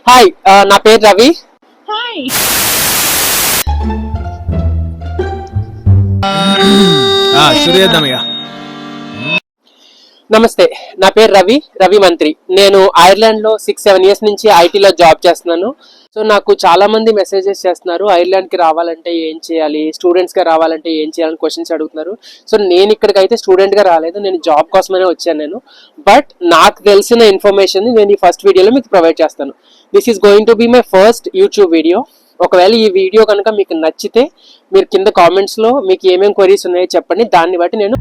Hi, నా పేరు Ravi. Hi. నమస్తే, నా పేరు రవి మంత్రి. నేను ఐర్లాండ్ లో 6-7 ఇయర్స్ నుంచి ఐటీలో జాబ్ చేస్తున్నాను. సో నాకు చాలా మంది మెసేజెస్ చేస్తున్నారు, ఐర్లాండ్ కి రావాలంటే ఏం చేయాలి, స్టూడెంట్స్ గా రావాలంటే ఏం చేయాలని క్వశ్చన్స్ అడుగుతున్నారు. సో నేను ఇక్కడికైతే స్టూడెంట్ గా రాలేదు, నేను జాబ్ కోసమైనా వచ్చాను నేను. బట్ నాకు తెలిసిన ఇన్ఫర్మేషన్ నేను ఈ ఫస్ట్ వీడియోలో మీకు ప్రొవైడ్ చేస్తాను. This is going to be my first YouTube video. ఒకవేళ ఈ వీడియో కనుక మీకు నచ్చితే మీరు కింద కామెంట్స్ లో మీకు ఏమేమి క్వరీస్ ఉన్నాయో చెప్పండి, దాన్ని బట్టి నేను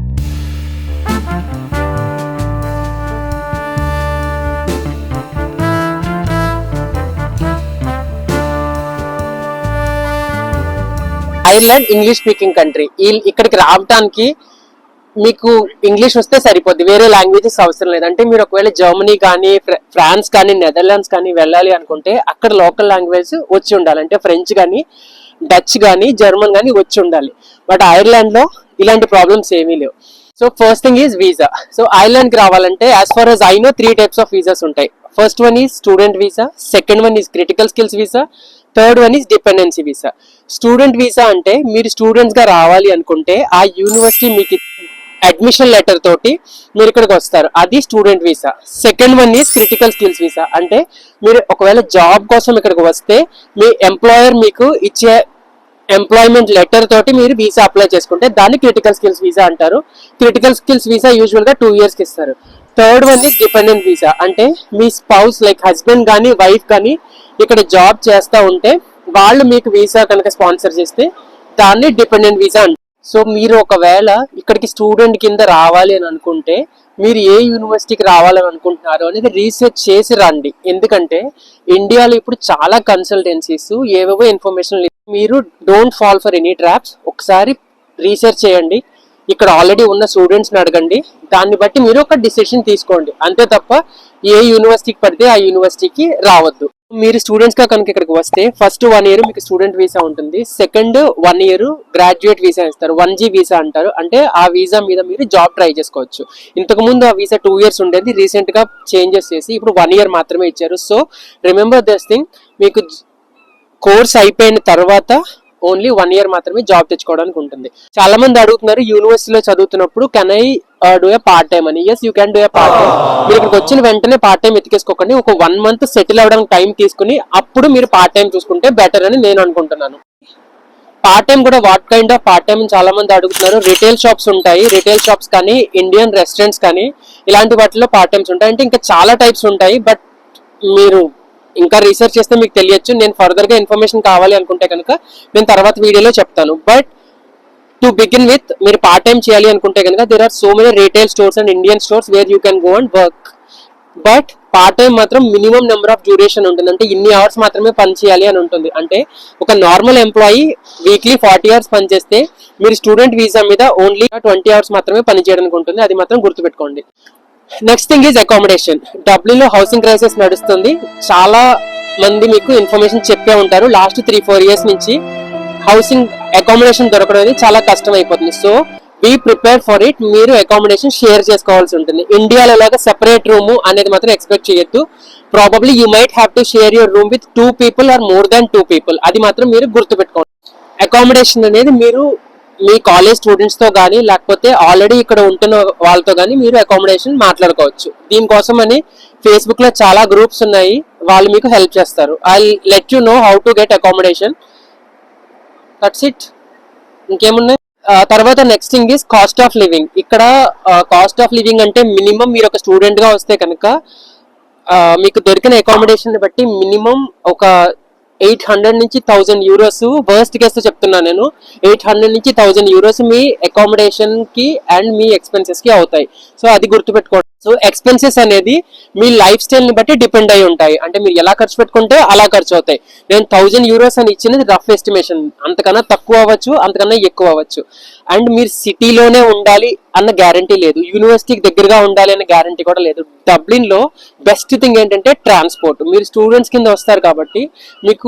ఐర్లాండ్ ఇంగ్లీష్ స్పీకింగ్ కంట్రీ. ఇక్కడికి రావడానికి మీకు ఇంగ్లీష్ వస్తే సరిపోద్ది, వేరే లాంగ్వేజెస్ అవసరం లేదు. అంటే మీరు ఒకవేళ జర్మనీ కానీ ఫ్రాన్స్ కానీ నెదర్లాండ్స్ కానీ వెళ్ళాలి అనుకుంటే అక్కడ లోకల్ లాంగ్వేజ్ వచ్చి ఉండాలి. అంటే ఫ్రెంచ్ కానీ డచ్ కానీ జర్మన్ కానీ వచ్చి ఉండాలి. బట్ ఐర్లాండ్ లో ఇలాంటి ప్రాబ్లమ్స్ ఏమీ లేవు. So first thing is visa. So Ireland కి రావాలంటే as far as I know 3 types of visas ఉంటాయి. First one is student visa, second one is critical skills visa, third one is dependency visa. Student visa అంటే మీరు students గా రావాలి అనుకుంటే ఆ university మీకు అడ్మిషన్ లెటర్ తోటి మీరు ఇక్కడికి వస్తారు, అది student visa. Second one is critical skills visa. అంటే మీరు ఒకవేళ జాబ్ కోసం ఇక్కడికి వస్తే మీ ఎంప్లాయర్ మీకు ఇచ్చే ఎంప్లాయ్మెంట్ లెటర్ తోటి మీరు వీసా అప్లై చేసుకుంటే దాన్ని క్రిటికల్ స్కిల్స్ వీసా అంటారు. క్రిటికల్ స్కిల్స్ వీసా యూజువల్ గా 2 years కి ఇస్తారు. Third one is dependent visa. అంటే మీ స్పౌస్ లైక్ హస్బెండ్ కానీ వైఫ్ కానీ ఇక్కడ జాబ్ చేస్తూ ఉంటే వాళ్ళు మీకు వీసా కనుక స్పాన్సర్ చేస్తే దాన్ని డిపెండెంట్ వీసా అంటారు. సో మీరు ఒకవేళ ఇక్కడికి స్టూడెంట్ కింద రావాలి అని అనుకుంటే మీరు ఏ యూనివర్సిటీకి రావాలని అనుకుంటున్నారు అనేది రీసెర్చ్ చేసి రండి. ఎందుకంటే ఇండియాలో ఇప్పుడు చాలా కన్సల్టెన్సీస్ ఏవేవో ఇన్ఫర్మేషన్, మీరు don't fall for any traps. ఒకసారి రీసెర్చ్ చేయండి, ఇక్కడ ఆల్రెడీ ఉన్న స్టూడెంట్స్ని అడగండి, దాన్ని బట్టి మీరు ఒక డిసిషన్ తీసుకోండి. అంతే తప్ప ఏ యూనివర్సిటీకి పడితే ఆ యూనివర్సిటీకి రావద్దు. మీరు స్టూడెంట్స్ గా కనుక ఇక్కడికి వస్తే ఫస్ట్ 1 year మీకు స్టూడెంట్ వీసా ఉంటుంది, సెకండ్ 1 year గ్రాడ్యుయేట్ వీసా ఇస్తారు, 1G వీసా అంటారు. అంటే ఆ వీసా మీద మీరు జాబ్ ట్రై చేసుకోవచ్చు. ఇంతకు ముందు ఆ వీసా 2 years ఉండేది, రీసెంట్ గా చేంజెస్ చేసి ఇప్పుడు 1 year మాత్రమే ఇచ్చారు. సో రిమెంబర్ దిస్ థింగ్, మీకు కోర్స్ అయిపోయిన తర్వాత ఓన్లీ 1 year మాత్రమే జాబ్ తెచ్చుకోవడానికి ఉంటుంది. చాలా మంది అడుగుతున్నారు యూనివర్సిటీలో చదువుతున్నప్పుడు can I do a part time అని. Yes, you can do a part time. మీరు ఇక్కడికి వచ్చిన వెంటనే పార్ట్ టైం ఎత్తికేసుకోకండి, ఒక 1 month సెటిల్ అవ్వడానికి టైం తీసుకుని అప్పుడు మీరు పార్ట్ టైం చూసుకుంటే బెటర్ అని నేను అనుకుంటున్నాను. పార్ట్ టైం కూడా what kind of part time చాలా మంది అడుగుతున్నారు. రిటైల్ షాప్స్ ఉంటాయి, రిటైల్ షాప్స్ కానీ ఇండియన్ రెస్టారెంట్స్ కానీ ఇలాంటి వాటిలో పార్ట్ టైమ్స్ ఉంటాయి. అంటే ఇంకా చాలా టైప్స్ ఉంటాయి, బట్ మీరు ఇంకా రీసెర్చ్ చేస్తే మీకు తెలియచ్చు. నేను ఫర్దర్ గా ఇన్ఫర్మేషన్ కావాలి అనుకుంటే కనుక నేను తర్వాత వీడియోలో చెప్తాను. బట్ టు బిగిన్ విత్, మీరు పార్ట్ టైం చేయాలి అనుకుంటే కనుక there are so many retail stores and Indian stores where you can go and work. But part time మాత్రం మినిమం నెంబర్ ఆఫ్ డ్యూరేషన్ ఉంటుంది, అంటే ఇన్ని అవర్స్ మాత్రమే పని చేయాలి అని ఉంటుంది. అంటే ఒక నార్మల్ ఎంప్లాయీ వీక్లీ 40 hours పని చేస్తే మీరు స్టూడెంట్ వీసా మీద ఓన్లీ 20 hours మాత్రమే పని చేయడానికి ఉంటుంది, అది మాత్రం గుర్తుపెట్టుకోండి. Next thing is accommodation. Dublin లో హౌసింగ్ క్రైసిస్ నడుస్తుంది, చాలా మంది మీకు ఇన్ఫర్మేషన్ చెప్పే ఉంటారు. లాస్ట్ 3-4 years నుంచి హౌసింగ్ అకామిడేషన్ దొరకడం అనేది చాలా కష్టం అయిపోతుంది. So be prepare for it. మీరు అకామిడేషన్ షేర్ చేసుకోవాల్సి ఉంటుంది. ఇండియాలో లాగా సెపరేట్ రూమ్ అనేది మాత్రం ఎక్స్పెక్ట్ చేయొద్దు. Probably you might have to share your room with 2 people or more than 2 people. అది మాత్రం మీరు గుర్తుపెట్టుకోండి. అకామిడేషన్ అనేది మీరు మీ కాలేజ్ స్టూడెంట్స్ తో కానీ లేకపోతే ఆల్రెడీ ఇక్కడ ఉంటున్న వాళ్ళతో కానీ మీరు అకామిడేషన్ మాట్లాడుకోవచ్చు. దీనికోసం అని ఫేస్బుక్ లో చాలా గ్రూప్స్ ఉన్నాయి, వాళ్ళు మీకు హెల్ప్ చేస్తారు. I let you know how to get accommodation. That's it. ఇంకేమున్నాయి? తర్వాత next thing is cost of living. ఇక్కడ కాస్ట్ ఆఫ్ లివింగ్ అంటే మినిమం మీరు ఒక స్టూడెంట్ గా వస్తే కనుక మీకు దొరికిన అకామిడేషన్ బట్టి మినిమం ఒక 800 నుంచి 1000 euros, వర్స్ట్ కేసు చెప్తున్నా నేను, 800 నుంచి 1000 euros మీ అకామిడేషన్ కి అండ్ మీ ఎక్స్పెన్సెస్ కి అవుతాయి. సో అది గుర్తుపెట్టుకోండి. సో ఎక్స్పెన్సెస్ అనేది మీ లైఫ్ స్టైల్ ని బట్టి డిపెండ్ అయి ఉంటాయి. అంటే మీరు ఎలా ఖర్చు పెట్టుకుంటే అలా ఖర్చు అవుతాయి. నేను 1000 euros అని ఇచ్చినది రఫ్ ఎస్టిమేషన్, అంతకన్నా తక్కువ అవ్వచ్చు, అంతకన్నా ఎక్కువ అవ్వచ్చు. అండ్ మీరు సిటీలోనే ఉండాలి అన్న గ్యారంటీ లేదు, యూనివర్సిటీకి దగ్గరగా ఉండాలి అన్న గ్యారంటీ కూడా లేదు. డబ్లిన్ లో బెస్ట్ థింగ్ ఏంటంటే ట్రాన్స్పోర్ట్. మీరు స్టూడెంట్స్ కింద వస్తారు కాబట్టి మీకు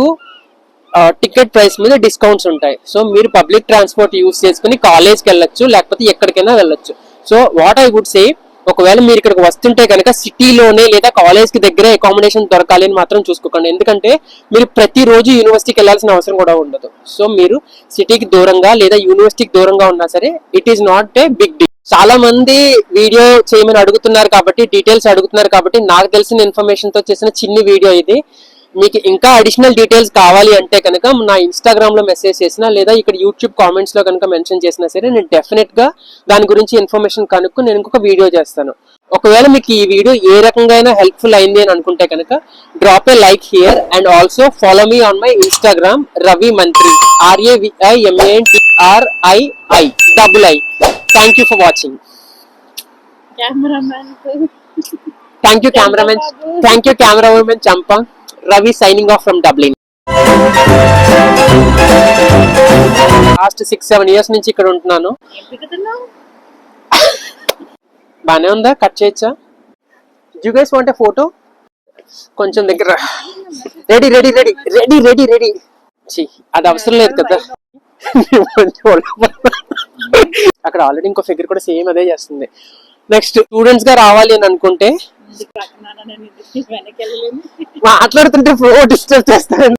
టికెట్ ప్రైస్ మీద డిస్కౌంట్స్ ఉంటాయి. సో మీరు పబ్లిక్ ట్రాన్స్పోర్ట్ యూస్ చేసుకుని కాలేజ్కి వెళ్ళొచ్చు, లేకపోతే ఎక్కడికైనా వెళ్ళొచ్చు. So what I would say, ఒకవేళ మీరు ఇక్కడికి వస్తుంటే కనుక సిటీలోనే లేదా కాలేజ్ కి దగ్గరే అకామిడేషన్ దొరకాలి అని మాత్రం చూసుకోకండి. ఎందుకంటే మీరు ప్రతిరోజు యూనివర్సిటీకి వెళ్ళాల్సిన అవసరం కూడా ఉండదు. సో మీరు సిటీకి దూరంగా లేదా యూనివర్సిటీకి దూరంగా ఉన్నా సరే it is not a big deal. చాలా మంది వీడియో చేయమని అడుగుతున్నారు కాబట్టి, డీటెయిల్స్ అడుగుతున్నారు కాబట్టి నాకు తెలిసిన ఇన్ఫర్మేషన్ తో చేసిన చిన్ని వీడియో ఇది. మీకు ఇంకా అడిషనల్ డీటెయిల్స్ కావాలి అంటే కనుక నా ఇన్స్టాగ్రామ్ లో మెసేజ్ చేసినా లేదా ఇక్కడ యూట్యూబ్ కామెంట్స్ లో కనుక మెన్షన్ చేసినా సరే నేను డెఫినెట్ గా దాని గురించి ఇన్ఫర్మేషన్ కనుక్కు నేను ఇంకొక వీడియో చేస్తాను. ఒకవేళ మీకు ఈ వీడియో ఏ రకంగా హెల్ప్ఫుల్ అయింది అని అనుకుంటే కనుక drop A like here and also follow me on my Instagram Ravi మంత్రి RAVIMANTRII. Thank you for watching. Cameraman. Thank you cameraman. Thank you camerawoman Champa. Ravi signing off from Dublin. Last 6-7 years నుంచి ఇక్కడ ఉంటున్నాను. బానే ఉందా? Cut చేయొచ్చా? You guys want a photo? కొంచెం దగ్గర. Ready ready ready ready ready ready. అది అవసరం లేదు కదా. అక్కడ ఆల్రెడీ ఇంకో ఫిగర్ కూడా సేమ్ అదే చేస్తుంది. నెక్స్ట్ స్టూడెంట్స్ గా రావాలి అని అనుకుంటే మాట్లాడుతుంటే ఫ్లో డిస్టర్బ్ చేస్తాను.